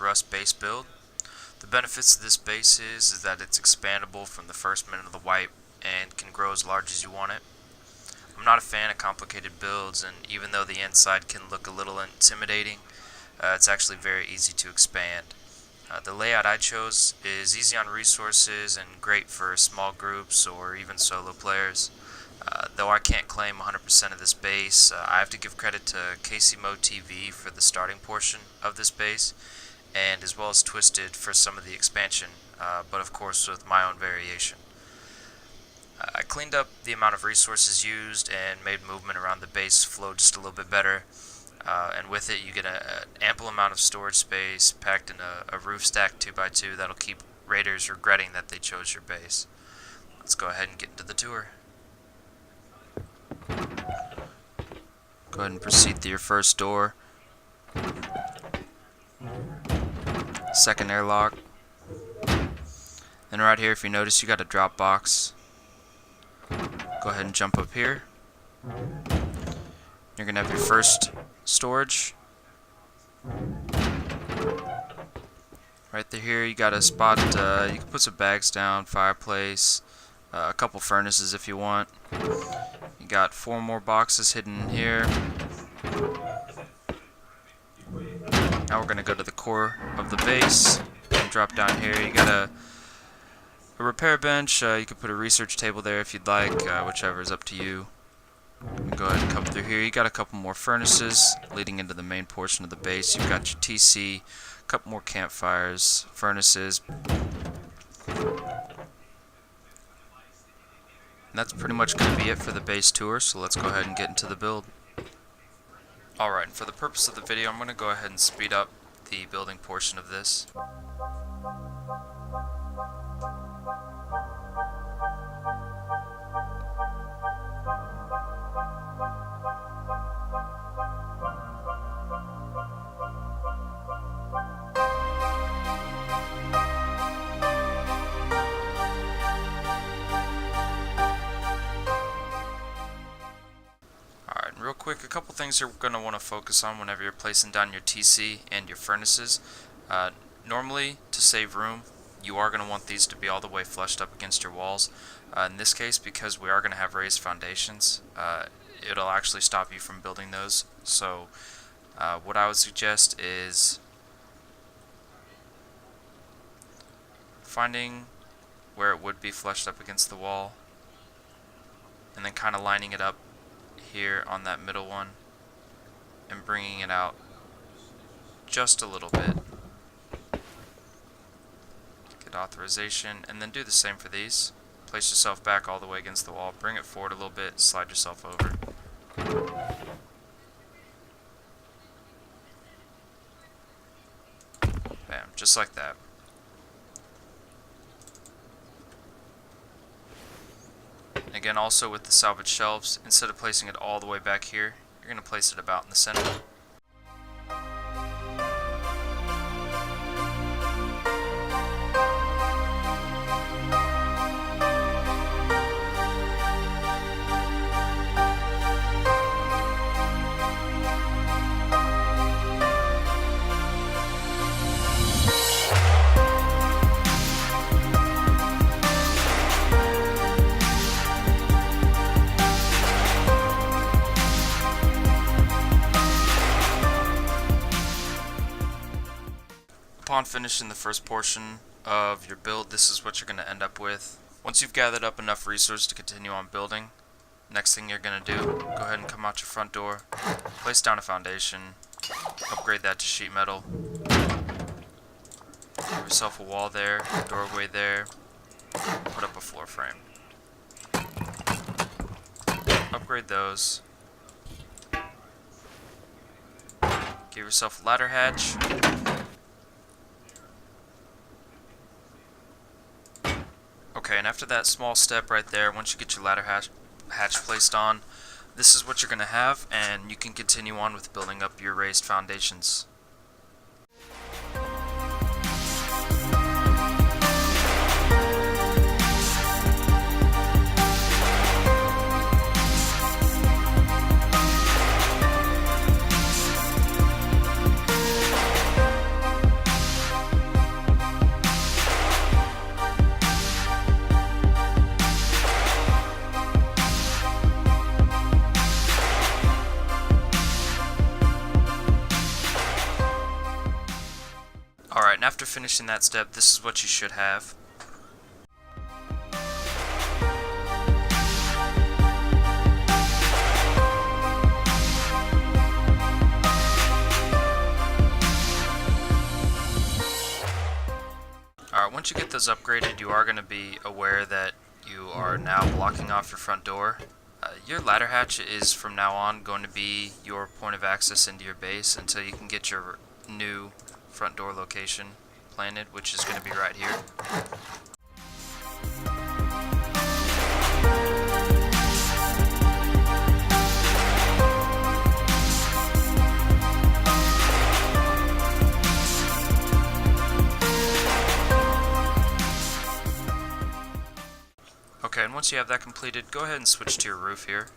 rust base build. The benefits of this base is that it's expandable from the first minute of the wipe and can grow as large as you want it. I'm not a fan of complicated builds, and even though the inside can look a little intimidating, it's actually very easy to expand. The layout I chose is easy on resources and great for small groups or even solo players. Though I can't claim 100% of this base, I have to give credit to KCMoTV for the starting portion of this base, and as well as Twisted for some of the expansion, but of course with my own variation. I cleaned up the amount of resources used and made movement around the base flow just a little bit better, and with it you get an ample amount of storage space packed in a roof stack 2x2 that'll keep raiders regretting that they chose your base. Let's go ahead and get into the tour. Go ahead and proceed to your first door. Second airlock. Then right here, if you notice, you got a drop box. Go ahead and jump up here. You're gonna have your first storage. Right there here, you got a spot, you can put some bags down, fireplace, a couple furnaces if you want. You got 4 more boxes hidden in here. Now we're gonna go to the core of the base and drop down here. You got a repair bench. You could put a research table there if you'd like, whichever is up to you. Go ahead and come through here. You got a couple more furnaces leading into the main portion of the base. You've got your TC, a couple more campfires, furnaces. And that's pretty much going to be it for the base tour, so let's go ahead and get into the build. Alright, and for the purpose of the video, I'm going to go ahead and speed up the building portion of this. Real quick, a couple things you're going to want to focus on whenever you're placing down your TC and your furnaces. Normally, to save room, you are going to want these to be all the way flushed up against your walls. In this case, because we are going to have raised foundations, it'll actually stop you from building those. So what I would suggest is finding where it would be flushed up against the wall and then kind of lining it up here on that middle one and bringing it out just a little bit. Get authorization and then do the same for these. Place yourself back all the way against the wall, bring it forward a little bit, slide yourself over. Bam, just like that. Again, also with the salvage shelves, instead of placing it all the way back here, you're going to place it about in the center. Upon finishing the first portion of your build, this is what you're going to end up with. Once you've gathered up enough resources to continue on building, next thing you're going to do, go ahead and come out your front door, place down a foundation, upgrade that to sheet metal, give yourself a wall there, a doorway there, put up a floor frame. Upgrade those, give yourself a ladder hatch. Okay, and after that small step right there, once you get your ladder hatch placed on, this is what you're going to have, and you can continue on with building up your raised foundations. Alright, and after finishing that step, this is what you should have. Alright, once you get those upgraded, you are going to be aware that you are now blocking off your front door. Your ladder hatch is from now on going to be your point of access into your base until you can get your new front door location planted, which is going to be right here. Okay, and once you have that completed, go ahead and switch to your roof here.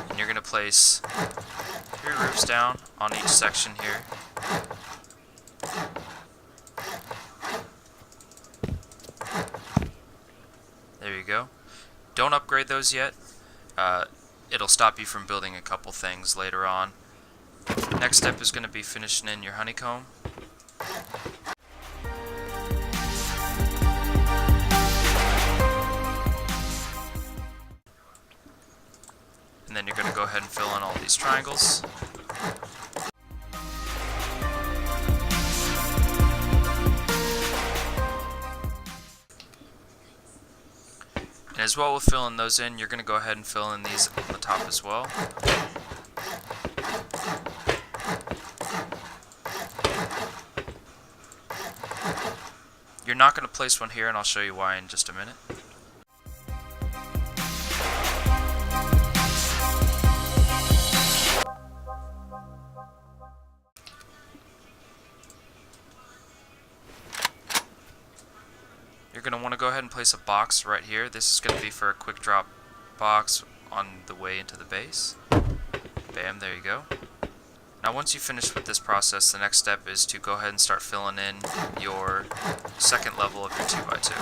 And you're going to place 3 roofs down on each section here. There you go. Don't upgrade those yet. It'll stop you from building a couple things later on. Next step is going to be finishing in your honeycomb. And then you're going to go ahead and fill in all these triangles. And as well with filling those in, you're going to go ahead and fill in these on the top as well. You're not going to place one here, and I'll show you why in just a minute. You're going to want to go ahead and place a box right here. This is going to be for a quick drop box on the way into the base. Bam, there you go. Now once you finish with this process, the next step is to go ahead and start filling in your second level of your 2x2.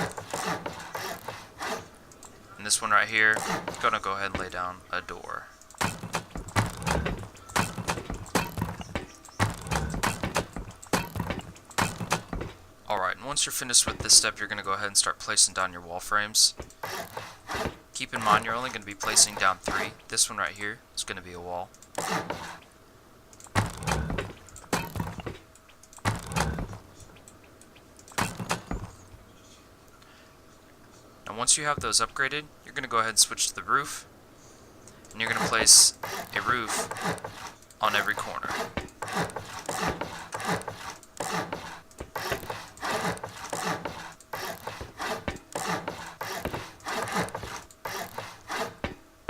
And this one right here, I'm going to go ahead and lay down a door. Alright, and once you're finished with this step, you're going to go ahead and start placing down your wall frames. Keep in mind, you're only going to be placing down 3. This one right here is going to be a wall. Now once you have those upgraded, you're going to go ahead and switch to the roof. And you're going to place a roof on every corner.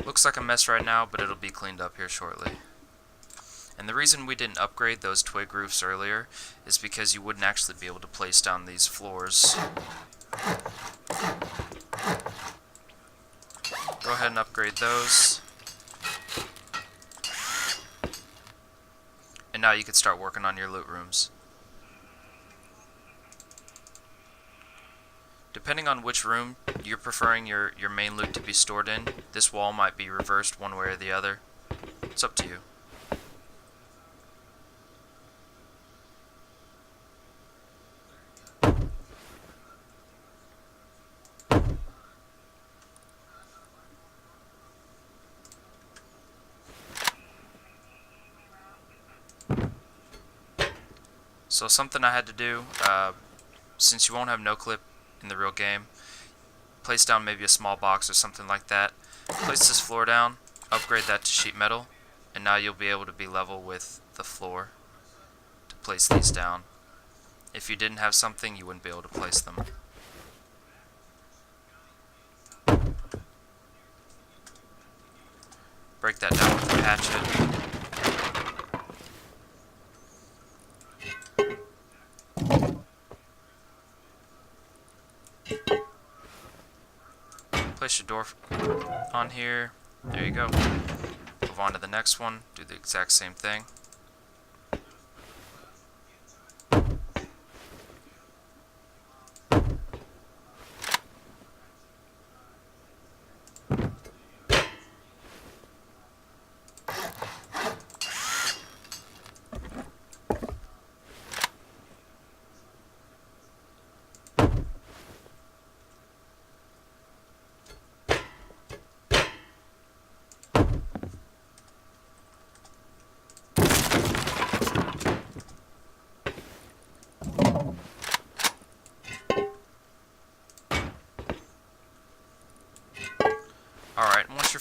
Looks like a mess right now, but it'll be cleaned up here shortly. And the reason we didn't upgrade those twig roofs earlier is because you wouldn't actually be able to place down these floors. Go ahead and upgrade those. And now you can start working on your loot rooms. Depending on which room you're preferring your main loot to be stored in, this wall might be reversed one way or the other. It's up to you. So something I had to do, since you won't have no clip in the real game, place down maybe a small box or something like that. Place this floor down, upgrade that to sheet metal, and now you'll be able to be level with the floor to place these down. If you didn't have something, you wouldn't be able to place them. Break that down with a hatchet. Place your door on here. There you go. Move on to the next one. Do the exact same thing.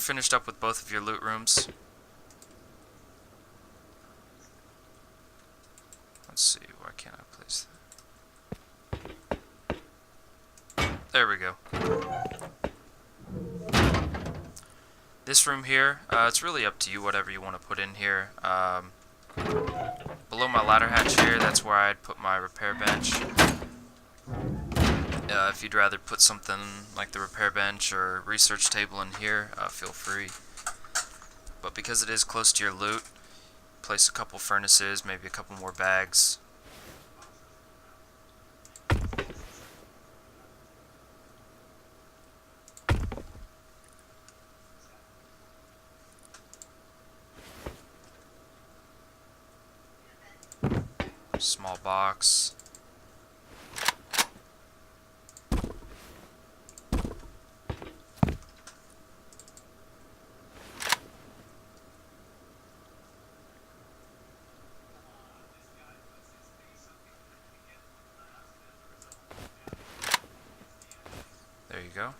finished up with both of your loot rooms. Let's see, why can't I place that? There we go. This room here, it's really up to you, whatever you want to put in here. Below my ladder hatch here, that's where I'd put my repair bench. If you'd rather put something like the repair bench or research table in here, feel free. But because it is close to your loot, place a couple furnaces, maybe a couple more bags. Small box. There you go.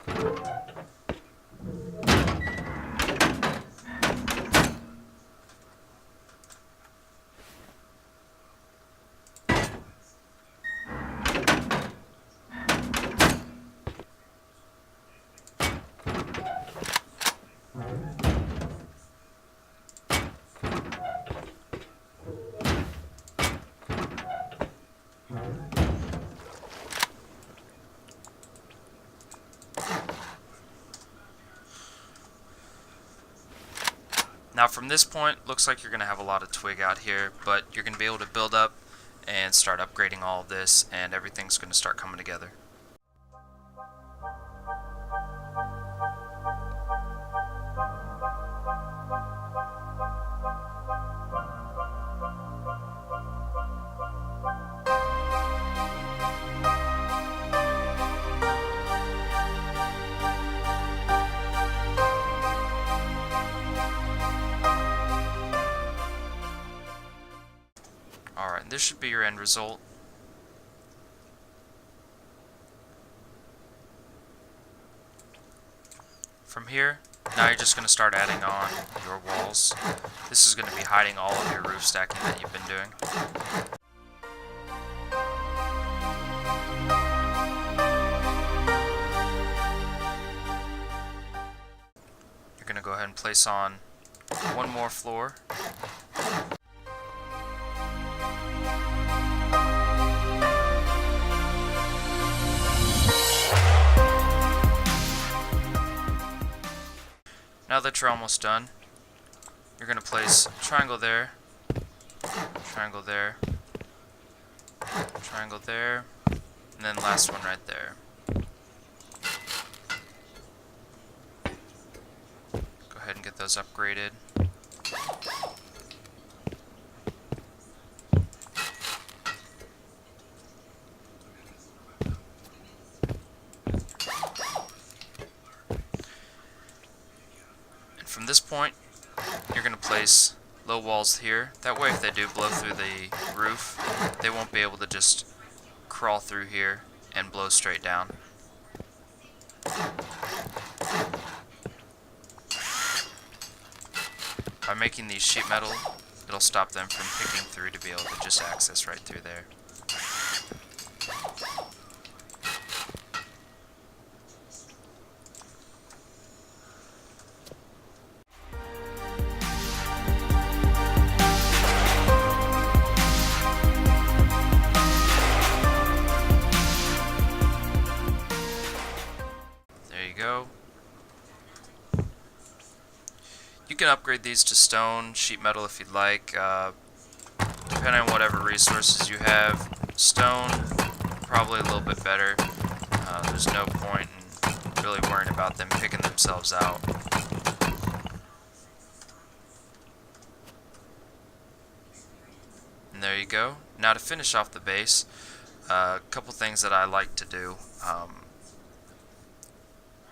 Now from this point, looks like you're going to have a lot of twig out here, but you're going to be able to build up and start upgrading all of this, and everything's going to start coming together. Alright, this should be your end result. From here, now you're just going to start adding on your walls. This is going to be hiding all of your roof stacking that you've been doing. You're going to go ahead and place on one more floor. Now that you're almost done, you're going to place a triangle there, triangle there, triangle there, and then last one right there. Go ahead and get those upgraded. From this point, you're going to place low walls here. That way if they do blow through the roof, they won't be able to just crawl through here and blow straight down. By making these sheet metal, it'll stop them from picking through to be able to just access right through there. Go. You can upgrade these to stone, sheet metal if you'd like, depending on whatever resources you have. Stone, probably a little bit better. There's no point in really worrying about them picking themselves out. And there you go. Now to finish off the base, a couple things that I like to do.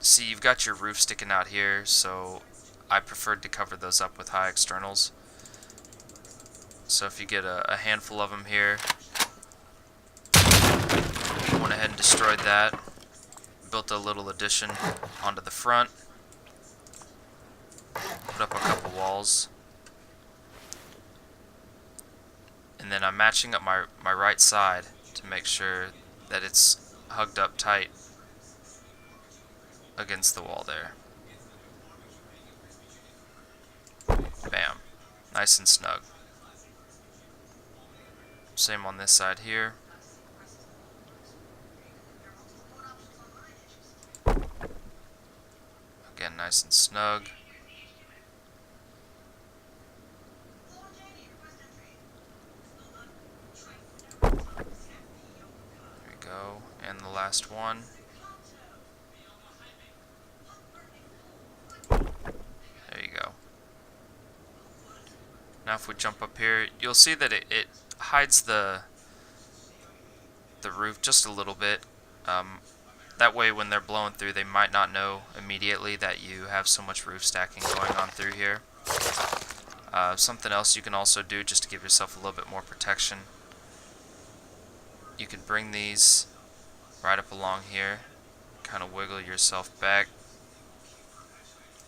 See, you've got your roof sticking out here, so I preferred to cover those up with high externals. So if you get a handful of them here, went ahead and destroyed that, built a little addition onto the front. walls. And then I'm matching up my right side to make sure that it's hugged up tight against the wall there. Bam. Nice and snug. Same on this side here. Again, nice and snug. There we go. And the last one. There you go. Now if we jump up here, you'll see that it hides the roof just a little bit. That way when they're blowing through, they might not know immediately that you have so much roof stacking going on through here. Something else you can also do just to give yourself a little bit more protection, you can bring these right up along here, kind of wiggle yourself back,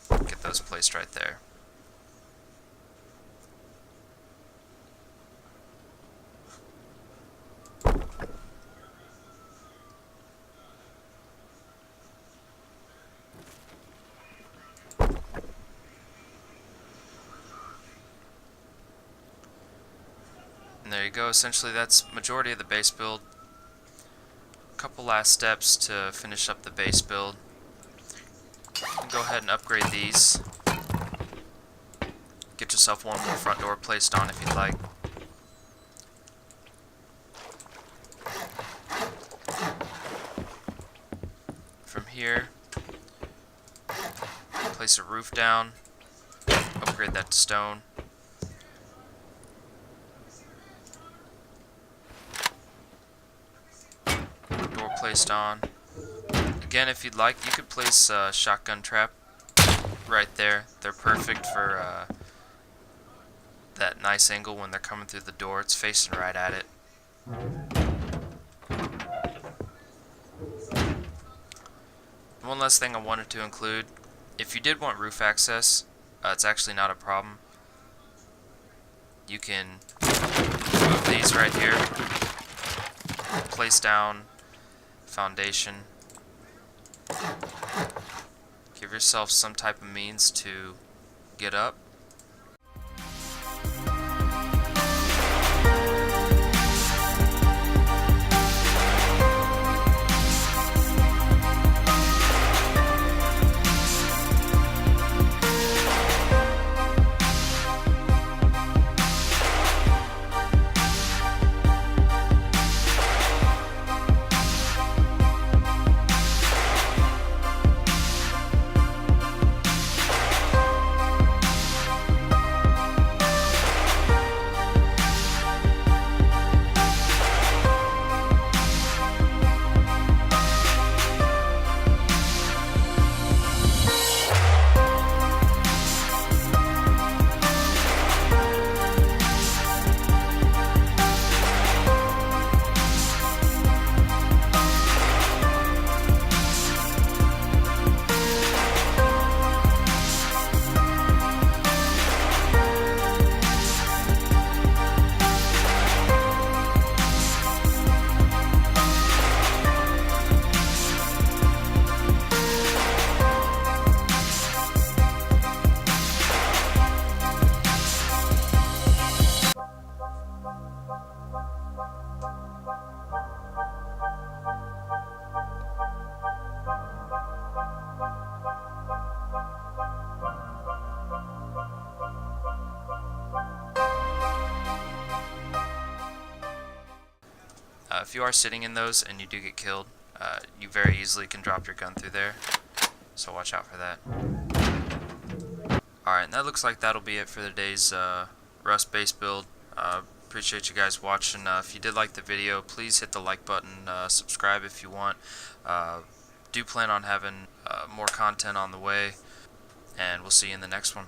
get those placed right there. And there you go, essentially that's majority of the base build. A couple last steps to finish up the base build. Go ahead and upgrade these. Get yourself one more front door placed on if you'd like. From here, place a roof down, upgrade that to stone. Door placed on. Again, if you'd like, you could place a shotgun trap right there. They're perfect for that nice angle when they're coming through the door. It's facing right at it. One last thing I wanted to include, if you did want roof access, it's actually not a problem. You can move these right here, place down foundation, give yourself some type of means to get up. If you are sitting in those and you do get killed, you very easily can drop your gun through there, so watch out for that. Alright, and that looks like that'll be it for today's Rust base build. Appreciate you guys watching. If you did like the video, please hit the like button, subscribe if you want. Do plan on having more content on the way, and we'll see you in the next one.